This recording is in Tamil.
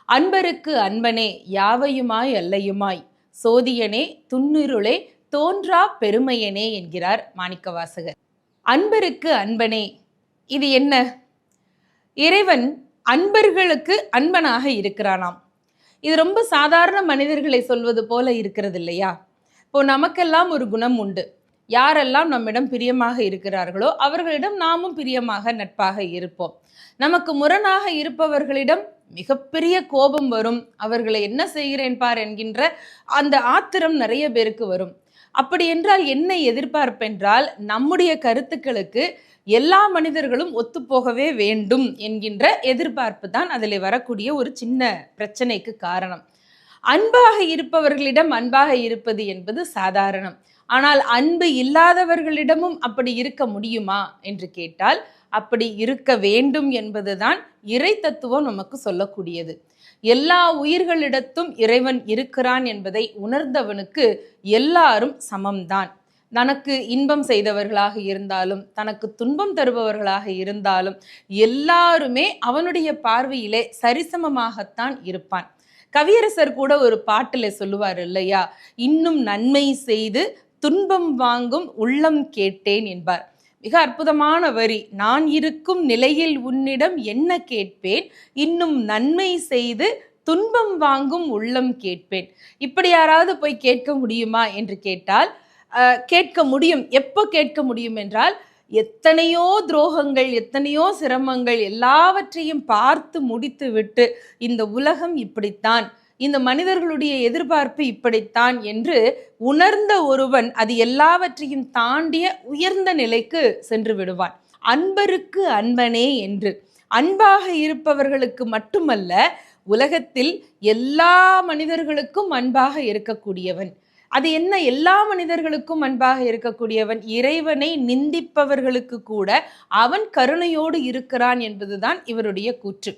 அன்பருக்கு அன்பனே யாவையுமாய் அல்லையுமாய் சோதியனே துன்னிருளே தோன்றா பெருமையனே என்கிறார் மாணிக்கவாசகர். அன்பருக்கு அன்பனே, இது என்ன? இறைவன் அன்பர்களுக்கு அன்பனாக இருக்கிறானாம். இது ரொம்ப சாதாரண மனிதர்களை சொல்வது போல இருக்கிறது இல்லையா? இப்போ நமக்கெல்லாம் ஒரு குணம் உண்டு. யாரெல்லாம் நம்மிடம் பிரியமாக இருக்கிறார்களோ அவர்களிடம் நாமும் பிரியமாக நட்பாக இருப்போம். நமக்கு முரணாக இருப்பவர்களிடம் மிகப்பெரிய கோபம் வரும். அவர்களை என்ன செய்கிறேன் பார் என்கின்ற அந்த ஆத்திரம் நிறைய பேருக்கு வரும். அப்படி என்றால் என்ன எதிர்பார்ப்பென்றால், நம்முடைய கருத்துக்களுக்கு எல்லா மனிதர்களும் ஒத்துப்போகவே வேண்டும் என்கின்ற எதிர்பார்ப்பு தான் அதில் வரக்கூடிய ஒரு சின்ன பிரச்சனைக்கு காரணம். அன்பாக இருப்பவர்களிடம் அன்பாக இருப்பது என்பது சாதாரணம். ஆனால் அன்பு இல்லாதவர்களிடமும் அப்படி இருக்க முடியுமா என்று கேட்டால், அப்படி இருக்க வேண்டும் என்பதுதான் இறை தத்துவம் நமக்கு சொல்லக்கூடியது. எல்லா உயிர்களிடத்தும் இறைவன் இருக்கிறான் என்பதை உணர்ந்தவனுக்கு எல்லாரும் சமம்தான். தனக்கு இன்பம் செய்தவர்களாக இருந்தாலும் தனக்கு துன்பம் தருபவர்களாக இருந்தாலும் எல்லாருமே அவனுடைய பார்வையிலே சரிசமமாகத்தான் இருப்பான். கவியரசர் கூட ஒரு பாட்டில் சொல்லுவார் இல்லையா, இன்னும் நன்மை செய்து துன்பம் வாங்கும் உள்ளம் கேட்டேன் என்பார். மிக அற்புதமான வரி. நான் இருக்கும் நிலையில் உன்னிடம் என்ன கேட்பேன், இன்னும் நன்மை செய்து துன்பம் வாங்கும் உள்ளம் கேட்பேன். இப்படி யாராவது போய் கேட்க முடியுமா என்று கேட்டால் கேட்க முடியும். எப்போ கேட்க முடியும் என்றால், எத்தனையோ துரோகங்கள், எத்தனையோ சிரமங்கள் எல்லாவற்றையும் பார்த்து முடித்து விட்டு இந்த உலகம் இப்படித்தான், இந்த மனிதர்களுடைய எதிர்பார்ப்பு இப்படித்தான் என்று உணர்ந்த ஒருவன் அது எல்லாவற்றையும் தாண்டிய உயர்ந்த நிலைக்கு சென்று விடுவான். அன்பருக்கு அன்பனே என்று அன்பாக இருப்பவர்களுக்கு மட்டுமல்ல, உலகத்தில் எல்லா மனிதர்களுக்கும் அன்பாக இருக்கக்கூடியவன். அது என்ன? எல்லா மனிதர்களுக்கும் அன்பாக இருக்கக்கூடியவன். இறைவனை நிந்திப்பவர்களுக்கு கூட அவன் கருணையோடு இருக்கிறான் என்பதுதான் இவருடைய கூற்று.